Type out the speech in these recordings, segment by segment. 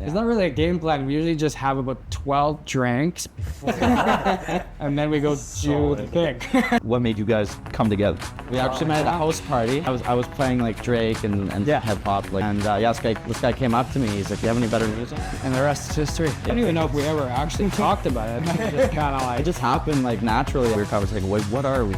It's not really a game plan. We usually just have about 12 drinks and then we go do the thing. What made you guys come together? We actually met at a house party. I was playing like Drake and hip hop, like, and this guy came up to me. He's like, "Do you have any better music?" And the rest is history. I don't even know if we ever actually talked about it. Just kind of like It just happened like naturally. We were conversating, "Wait, what are we?"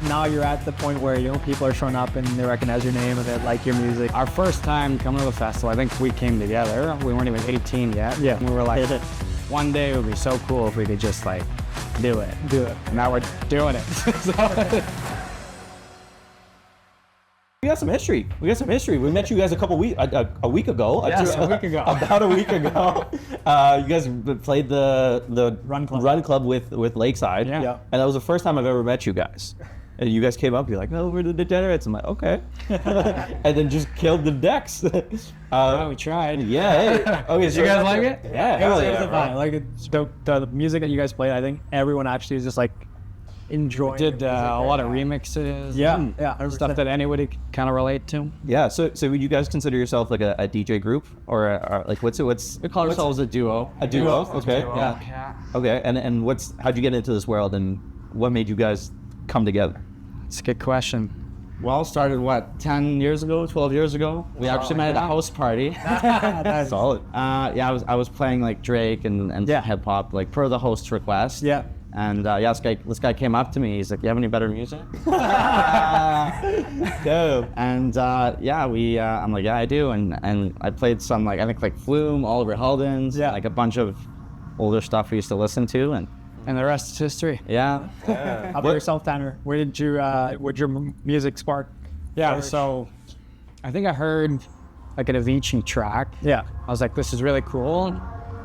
Now you're at the point where people are showing up and they recognize your name and they like your music. our first time coming to the festival. I think we came together. We weren't even 18 yet. Yeah. And we were like, one day it would be so cool if we could just like do it. And now we're doing it. We got some history. We met you guys a week ago. Yes, a week ago. About a week ago. You guys played the Run Club. with Lakeside. Yeah. And that was the first time I've ever met you guys. And you guys came up, you're like, "No, we're the Degenerates." I'm like, "Okay." And then just killed the decks. Yeah, we tried. Yeah. Hey. Okay. Did you guys like it? Yeah. It was Hell a yeah. vibe. Like the music that you guys played, I think everyone actually is just like enjoying. Did a lot of remixes. Yeah, and yeah, 100%. stuff that anybody could kind of relate to. Yeah. So would you guys consider yourself like a DJ group or like what's We call ourselves a duo. a duo? Okay. Duo. Yeah. Okay. And how'd you get into this world and what made you guys come together? It's a good question. Well, started 10 years ago, 12 years ago. We actually met at a house party. That's Solid. I was playing like Drake and hip hop, like per the host's request. Yeah. And this guy came up to me. He's like, "Do you have any better music?" Dope. And I'm like, "Yeah, I do." And I played some I think Flume, Oliver Heldens, like a bunch of older stuff we used to listen to, And the rest is history. yeah. How about yourself, Tanner? Where did your music spark? Yeah, so I think I heard like an Avicii track. Yeah. I was like, this is really cool.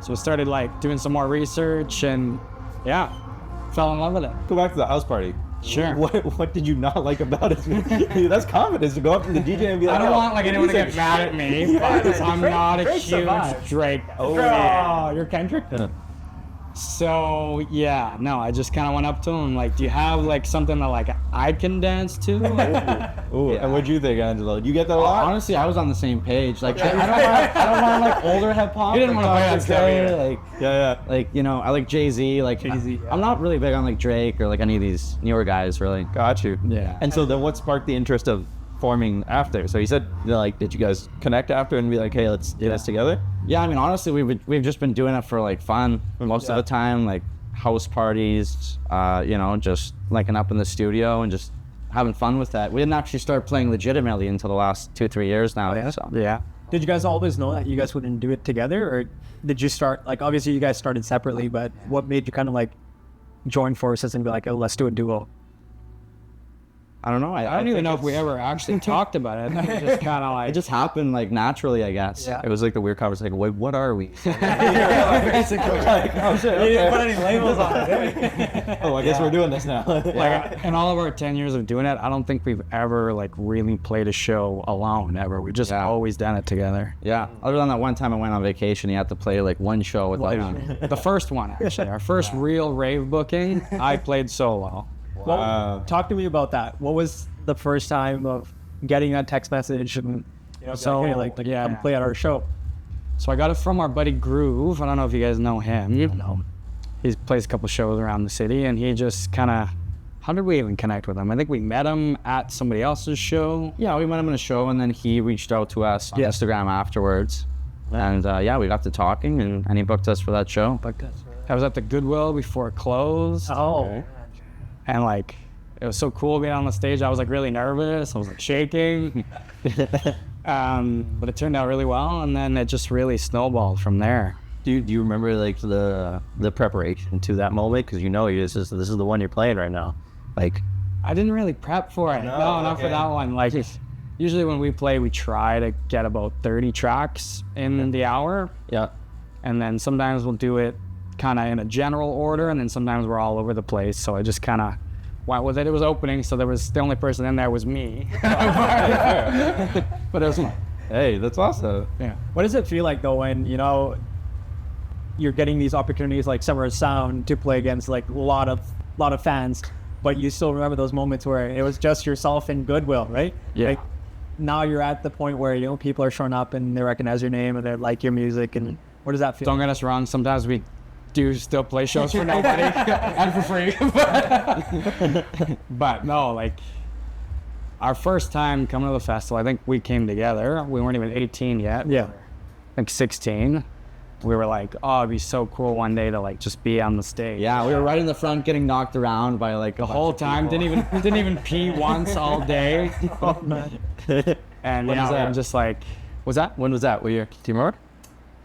So I started like doing some more research and fell in love with it. Go back to the house party. Sure. What did you not like about it? Dude, that's confidence to go up to the DJ and be like, I don't "Oh, want like anyone to get mad at me, but I'm not a Drake huge survived. Drake. Oh, you're Kendrick? So I just kind of went up to him like, "Do you have like something that like I can dance to?" Ooh, and what'd you think, Angelo? Did you get that a lot? Honestly, I was on the same page. Like, I don't want like older hip hop. You didn't want to play that stuff either. Like, Yeah. like I like Jay-Z. Like, Jay-Z, I'm not really big on like Drake or like any of these newer guys, really. Got you. Yeah. And so then what sparked the interest of forming after? So you said, did you guys connect after and be like, "Hey, let's do this together"? Yeah, I mean, honestly, we've just been doing it for like fun most of the time, like house parties, just linking up in the studio and just having fun with that. We didn't actually start playing legitimately until the last 2-3 years now. So. Yeah. Did you guys always know that you guys wouldn't do it together, or did you start like obviously you guys started separately, but what made you kind of like join forces and be like, "Oh, let's do a duo"? I don't know. I don't even know if we ever actually talked about it. It just kind of It like just happened like naturally, I guess. Yeah. It was like the weird conversation. Wait, what are we? Basically, like, Oh shit. you didn't put Okay. any labels on it. Oh, I guess we're doing this now. like in all of our 10 years of doing it, I don't think we've ever like really played a show alone ever. We've just always done it together. Yeah. Other than that one time I went on vacation, you had to play like one show with like. The first one actually, our first real rave booking, I played solo. Well, talk to me about that. What was the first time of getting that text message and So, come play at our show? So I got it from our buddy Groove. I don't know if you guys know him. No. He plays a couple shows around the city, and he just kind of. How did we even connect with him? I think we met him at somebody else's show. Yeah, we met him in a show, and then he reached out to us on Instagram afterwards. And we got to talking, and he booked us for that show. I was at the Goodwill before it closed. Oh. And like, it was so cool being on the stage. I was like really nervous. I was like shaking. But it turned out really well, and then it just really snowballed from there. Do you remember like the preparation to that moment? Because this is the one you're playing right now. Like, I didn't really prep for it. No, not for that one. Like, usually when we play, we try to get about 30 tracks in the hour. yeah. And then sometimes we'll do it kind of in a general order, and then sometimes we're all over the place. So I just kind of went with it. It was opening, so the only person in there was me. But it was fun. Hey, that's awesome. Yeah. What does it feel like though when you're getting these opportunities like Summer of Sound to play against like a lot of fans, but you still remember those moments where it was just yourself and Goodwill, right? Yeah. Like, now you're at the point where, you know, people are showing up and they recognize your name and they like your music, and what does that feel? Don't get us wrong. Sometimes we do still play shows for nobody and for free. But no, like our first time coming to the festival, I think we came together. We weren't even 18 yet. Yeah. I think 16. We were like, oh, it'd be so cool one day to like just be on the stage. Yeah, we were right in the front getting knocked around by like The whole time, didn't even pee once all day. Oh, man. And When yeah, was that? I'm just like, was that When was that? What year? Do you remember?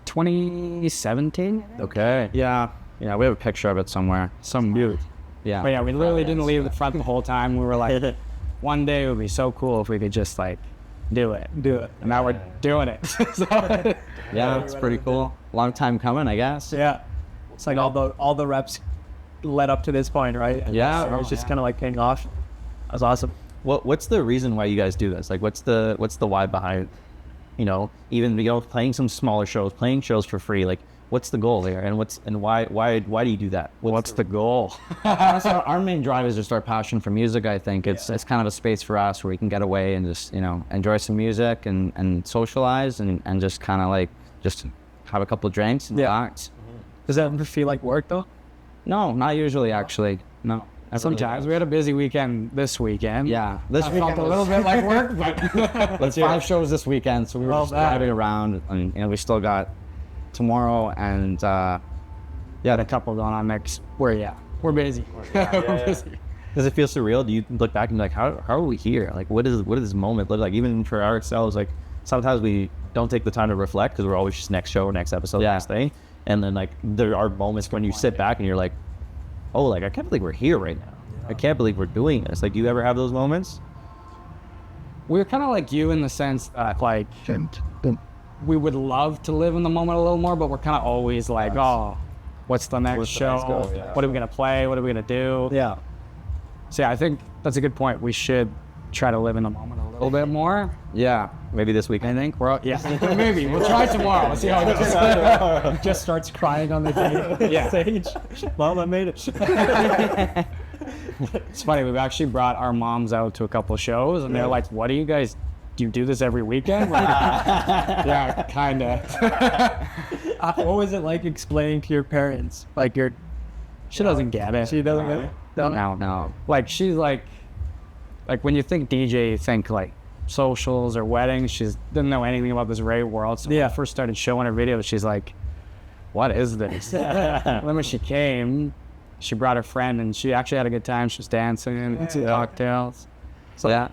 2017? Okay. Yeah, we have a picture of it somewhere. Some beaut. Yeah. But yeah, we literally didn't leave the front the whole time. We were like, one day it would be so cool if we could just like do it. And now we're doing it. So, Yeah, it's pretty cool. Long time coming, I guess. Yeah. It's like all the reps led up to this point, right? Yeah. So it's just kind of like paying off. That's awesome. What's the reason why you guys do this? Like, what's the why behind, you know, even, you know, playing some smaller shows, playing shows for free? Like, what's the goal there, and why do you do that? what's the goal? Honestly, our main drive is just our passion for music. I think it's kind of a space for us where we can get away and just, you know, enjoy some music and socialize and just kind of like just have a couple of drinks and relax. Does that ever feel like work though? No, not usually actually. No. Sometimes we had a busy weekend this weekend. Yeah, this I weekend felt a little bit like work, but Let's 5 shows this weekend, so we were just driving around, and you know, we still got tomorrow and a couple going on next. We're busy. We're busy. Does it feel surreal? Do you look back and be like, how are we here? Like, what does this moment look like? Even for ourselves, like sometimes we don't take the time to reflect because we're always just next show or next episode, next thing. And then like there are moments when you sit back and you're like, oh, like I can't believe we're here right now. I can't believe we're doing this. Like, do you ever have those moments? We're kind of like you in the sense that like we would love to live in the moment a little more, but we're kind of always like, oh, what's the next show? What are we gonna play? What are we gonna do? Yeah. So yeah, I think that's a good point. We should try to live in the moment a little bit more. yeah. Maybe this week. I think maybe we'll try tomorrow. We'll see how it goes. Just starts crying on the stage. Mom, I made it. It's funny. We've actually brought our moms out to a couple shows, and they're like, "What do you do this every weekend?" Like, yeah, kind of. What was it like explaining to your parents? Like She doesn't get it. she doesn't get it? No. Like she's like when you think DJ, you think like socials or weddings. She didn't know anything about this rave world. So when I first started showing her videos, she's like, "What is this?" Then when she came, she brought her friend, and she actually had a good time. She was dancing and cocktails. So yeah,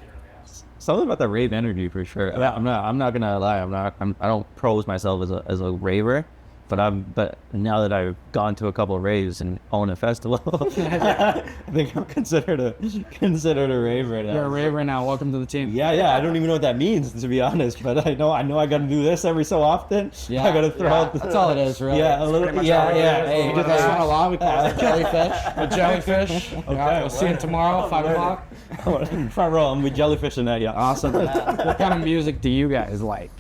something about the rave energy for sure. I'm not gonna lie. I don't pose myself as a raver, but now that I've gone to a couple of raves and own a festival, I think I'm considered a raver now. You're a raver now. Welcome to the team. Yeah, I don't even know what that means, to be honest. But I know I got to do this every so often. Yeah, I got to throw out. That's all it is, really. Yeah, a little. Yeah. Hey, we do this one a lot. We call it jellyfish. A jellyfish. Okay, we'll see you tomorrow, 5 o'clock. Front row. I'm with jellyfish in that. Yeah. Awesome. What kind of music do you guys like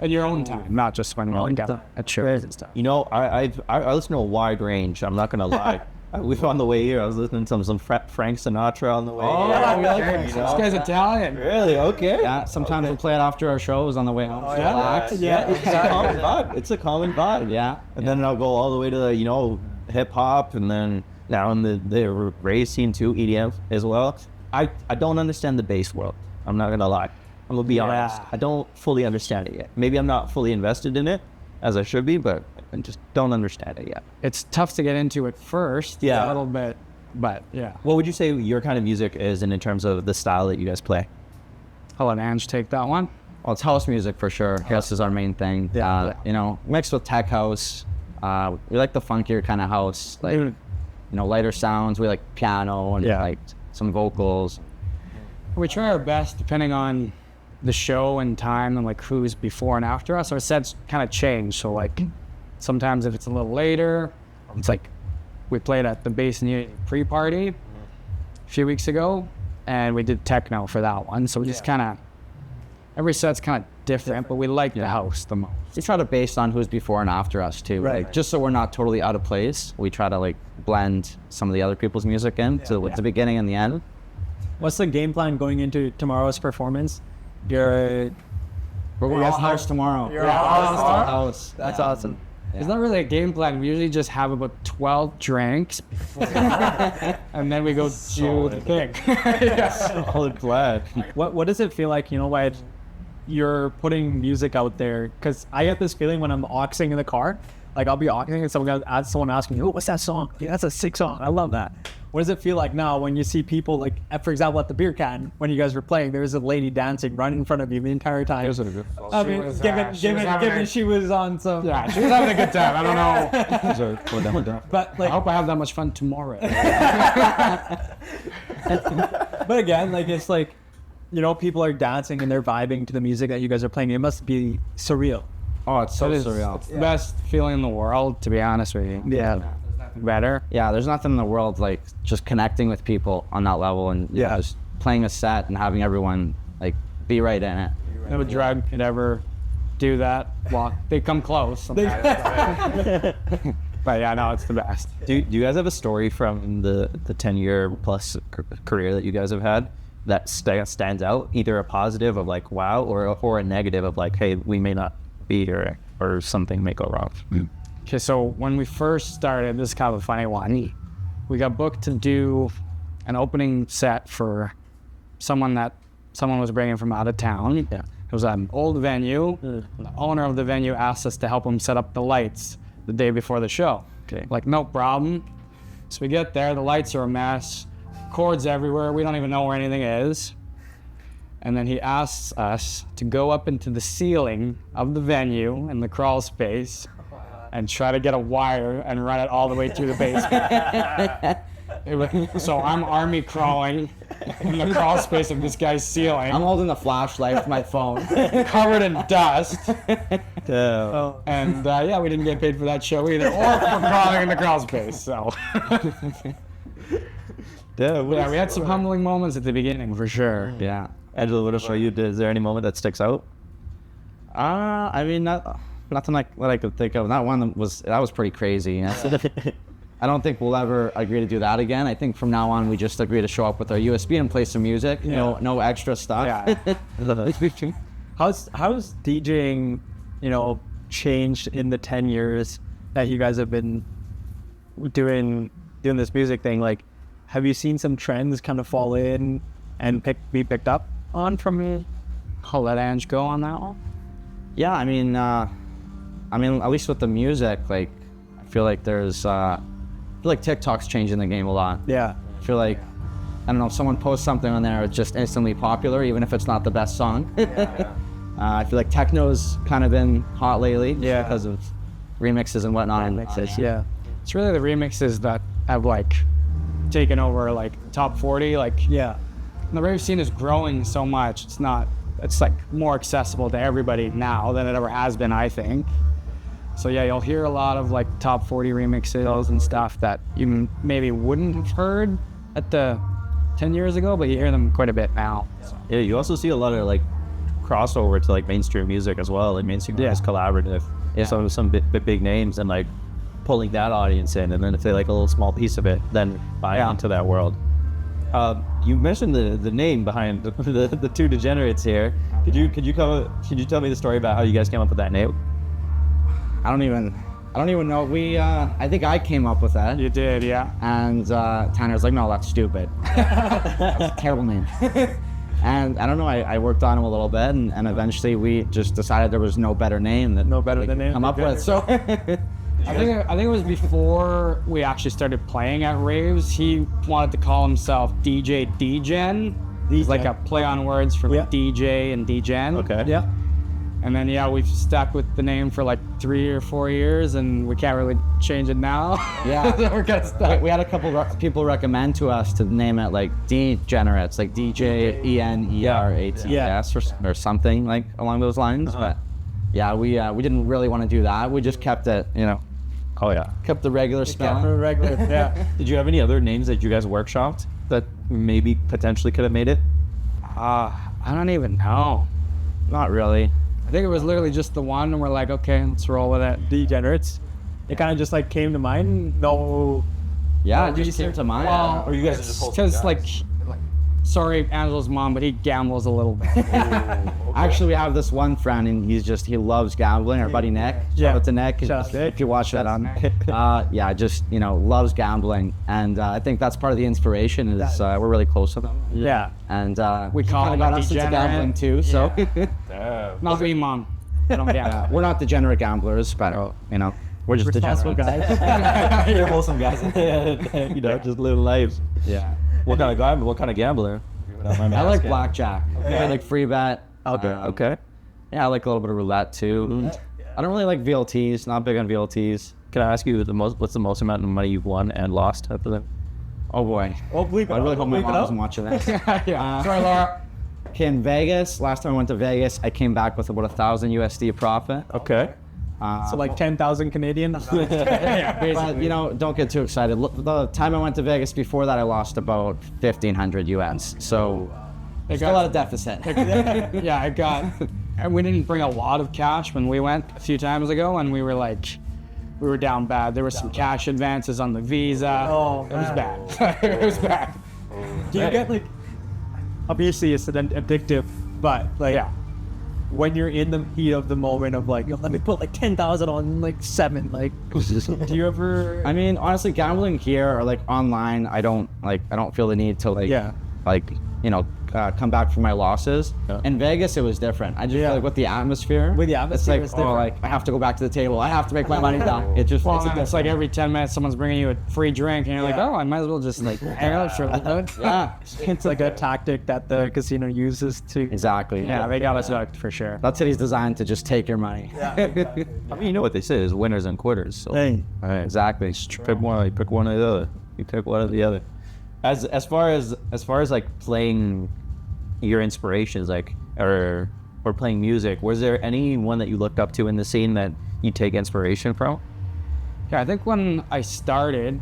in your own time, not just when you're like at shows and stuff? You know, I listen to a wide range. I'm not gonna lie. We on the way here, I was listening to some Frank Sinatra on the way. Oh, here. we like this guy's Italian. Really? Okay. Yeah, sometimes we play it after our shows on the way home. Relax. Yeah, it's a common vibe. It's a common vibe. Yeah. And then I'll go all the way to hip hop, and then now in the rave scene too, EDM as well. I don't understand the bass world. I'm not gonna lie. I'm gonna be honest. I don't fully understand it yet. Maybe I'm not fully invested in it as I should be, but I just don't understand it yet. It's tough to get into at first. Yeah. A little bit, but yeah. What would you say your kind of music is in terms of the style that you guys play? I'll let Ange take that one. Well, it's house music for sure. House is our main thing. Mixed with tech house. We like the funkier kind of house, like lighter sounds. We like piano and like some vocals. We try our best depending on the show and time and like who's before and after us. Our sets kind of change. So like sometimes if it's a little later, it's like we played at the Bass and Unity pre-party a few weeks ago, and we did techno for that one. So we just kind of every set's kind of different, but we like the house the most. We try to base on who's before and after us too, like just so we're not totally out of place. We try to like blend some of the other people's music in to the beginning and the end. What's the game plan going into tomorrow's performance? You're We're going Yes, all house tomorrow. You're all house. House. That's awesome. It's not really a game plan. We usually just have about 12 drinks, and then we go do the thing. Solid plan. What does it feel like, when you're putting music out there? Because I get this feeling when I'm auxing in the car, like I'll be auxing and someone asking me, oh, what's that song? Yeah, that's a sick song. I love that. What does it feel like now when you see people, like, for example, at the beer can, when you guys were playing, there was a lady dancing right in front of you the entire time. I mean, given she was on some... Yeah, she was having a good time. I don't know. But, I like, hope I have that much fun tomorrow. but again, like, it's like, people are dancing and they're vibing to the music that you guys are playing. It must be surreal. Oh, it's so It is surreal. It's the best feeling in the world, to be honest with you. Yeah. Better. Yeah, there's nothing in the world like just connecting with people on that level and you know, just playing a set and having everyone like be right in it. No drug could ever do that. Well, they come close sometimes. But yeah, no, it's the best. Do you guys have a story from the 10-year plus career that you guys have had that stands out, either a positive of like wow or a negative of like, hey, we may not be here or something may go wrong? Okay, so when we first started, this is kind of a funny one. We got booked to do an opening set for someone was bringing from out of town. Yeah. It was an old venue. The owner of the venue asked us to help him set up the lights the day before the show. Okay. Like, no problem. So we get there, the lights are a mess, cords everywhere, we don't even know where anything is. And then he asks us to go up into the ceiling of the venue in the crawl space and try to get a wire and run it all the way through the basement. So I'm army crawling in the crawl space of this guy's ceiling. I'm holding the flashlight with my phone. Covered in dust. Yeah. And yeah, we didn't get paid for that show either, or for crawling in the crawl space. So Yeah. yeah, we had some humbling moments at the beginning for sure. Yeah. Angela, what about you? Is there any moment that sticks out? I mean, nothing like what I could think of. That one was pretty crazy. You know? I don't think we'll ever agree to do that again. I think from now on we just agree to show up with our USB and play some music. Yeah. No extra stuff. Yeah. How's DJing, changed in the 10 years that you guys have been doing this music thing? Like, have you seen some trends kind of fall in and be picked up on from me? I'll let Ange go on that one. Yeah, I mean, at least with the music, like, I feel like TikTok's changing the game a lot. Yeah. I feel like, I don't know, if someone posts something on there, it's just instantly popular, even if it's not the best song. I feel like techno's kind of been hot lately, just because of remixes and whatnot. Yeah. It's really the remixes that have like taken over like top 40. Like, Yeah. the rave scene is growing so much. It's like more accessible to everybody now than it ever has been, I think. So yeah, you'll hear a lot of like top 40 remixes and stuff that you maybe wouldn't have heard at the 10 years ago, but you hear them quite a bit now. So. Yeah, you also see a lot of like crossover to like mainstream music as well. Like mainstream is collaborative. Yeah. Some big names and like pulling that audience in, and then if they like a little small piece of it, then buy into that world. You mentioned the name behind the two Degenerates here. Could you tell me the story about how you guys came up with that name? I don't even know. I think I came up with that. You did, yeah. And Tanner's like, no, that's stupid. That's a terrible name. And I don't know, I worked on him a little bit, and eventually we just decided there was no better name that come up with. So I think it was before we actually started playing at raves. He wanted to call himself DJ Degen. It's like a play on words for like DJ and Degen. Okay. Yeah. And then we've stuck with the name for like 3 or 4 years, and we can't really change it now. yeah, So we're kind of stuck. we had a couple people recommend to us to name it like Degenerates, like DJENERATES or something like along those lines. But yeah, we didn't really want to do that. We just kept it, Oh yeah. kept the regular spelling. Yeah. Did you have any other names that you guys workshopped that maybe potentially could have made it? I don't even know. Not really. I think it was literally just the one, and we're like, okay, let's roll with it. Degenerates. It kind of just like came to mind. No. Yeah, it just came to mind. Well, Or you guys are just because like sorry, Angela's mom, but he gambles a little bit. Actually, we have this one friend, and he loves gambling. Our buddy Nick. Shout out to Nick. If you watch that on, just loves gambling, and I think that's part of the inspiration. Is we're really close with him. Yeah. And we call him got us into gambling too. So, not me, mom. I don't gamble. We're not degenerate gamblers, but we're just Responsible degenerate guys. You're wholesome guys. Just live life. Yeah. What kind of guy? What kind of gambler? I like blackjack. I like free bet. Okay. Yeah, I like a little bit of roulette too. I don't really like VLTs. Not big on VLTs. Can I ask you what's the most amount of money you've won and lost after that? Oh boy. Oh, I really hope my mom doesn't watch this. Sorry, Laura. Okay, in Vegas, last time I went to Vegas, I came back with about 1,000 USD profit. Okay. So like 10,000 Canadian. But don't get too excited. The time I went to Vegas before that, I lost about 1,500 US. So there's a lot of deficit. Yeah, and we didn't bring a lot of cash when we went a few times ago, and we were down bad. There were some cash advances on the Visa. Oh, it was bad. It was bad. Do you get obviously it's addictive, but when you're in the heat of the moment of let me put 10,000 on 7, do you ever? I mean, honestly, gambling here or online, I don't feel the need to come back from my losses. Yeah. In Vegas, it was different. I just feel like with the atmosphere, it's I have to go back to the table. I have to make my money back. It's like every 10 minutes someone's bringing you a free drink, and you're I might as well just hang out for a little bit. Yeah, it's like a tactic that the casino uses to. Exactly. Yeah, they got us hooked for sure. That's it. He's designed to just take your money. Yeah. I mean, you know what they say is winners and quitters. So. Hey. Right. Exactly. You pick one or the other. You pick one or the other. As far as playing your inspirations, or playing music, was there anyone that you looked up to in the scene that you take inspiration from? Yeah, I think when I started,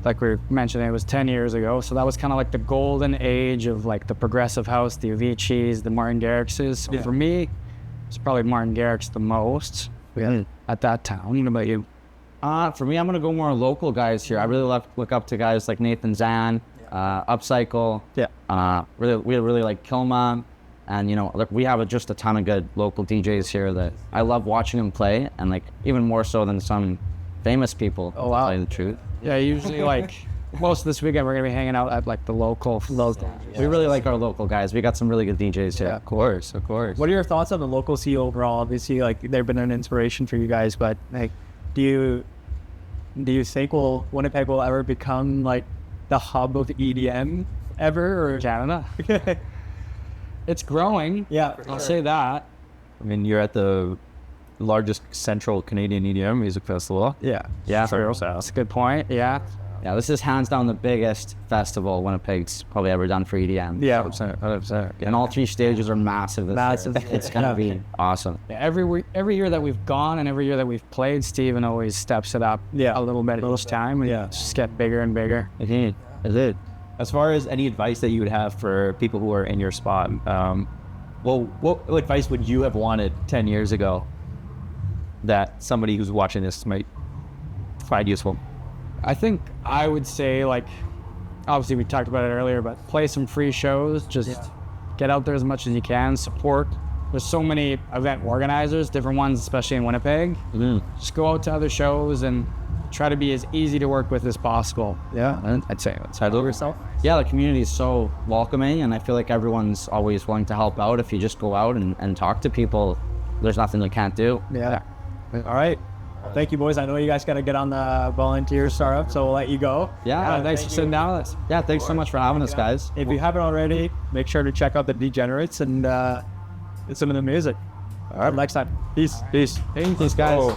like we were mentioning, it was 10 years ago, so that was kind of the golden age of the progressive house, the Aviciis, the Martin Garrixes. So for me, it's probably Martin Garrix the most at that time. What about you? For me, I'm gonna go more local guys here. I really look up to guys like Nathan Zan, Upcycle. We really like Kilma, and we have just a ton of good local DJs here that I love watching them play, and even more so than some famous people. Oh wow! To tell you the truth. Yeah, usually most of this weekend we're gonna be hanging out at the local. We really like our local guys. We got some really good DJs here. Yeah, of course. What are your thoughts on the local scene overall? Obviously, they've been an inspiration for you guys, but do you think Winnipeg will ever become the hub of EDM ever, or Canada? It's growing. Yeah, I'll say that. I mean, you're at the largest central Canadian EDM music festival. Yeah. That's a good point. Yeah. Yeah, this is hands down the biggest festival Winnipeg's probably ever done for EDM. Yeah, 100%. And all 3 stages are massive. It's gonna be awesome. Yeah, every year that we've gone and every year that we've played, Steven always steps it up a little bit each time. And it's just get bigger and bigger. It did. As far as any advice that you would have for people who are in your spot, what advice would you have wanted 10 years ago that somebody who's watching this might find useful? I think I would say obviously we talked about it earlier, but play some free shows, just get out there as much as you can, support. There's so many event organizers, different ones, especially in Winnipeg. Just go out to other shows and try to be as easy to work with as possible. Yeah, I'd say side over yourself. Yeah, the community is so welcoming, and I feel like everyone's always willing to help out. If you just go out and talk to people, there's nothing they can't do. Yeah. All right. Thank you, boys. I know you guys got to get on the volunteer startup, so we'll let you go. Yeah, thanks for sitting down with us. Yeah, thanks so much for having us, guys. If you haven't already, make sure to check out the Degenerates and listen to the music. All right, next time. Peace. Peace, guys.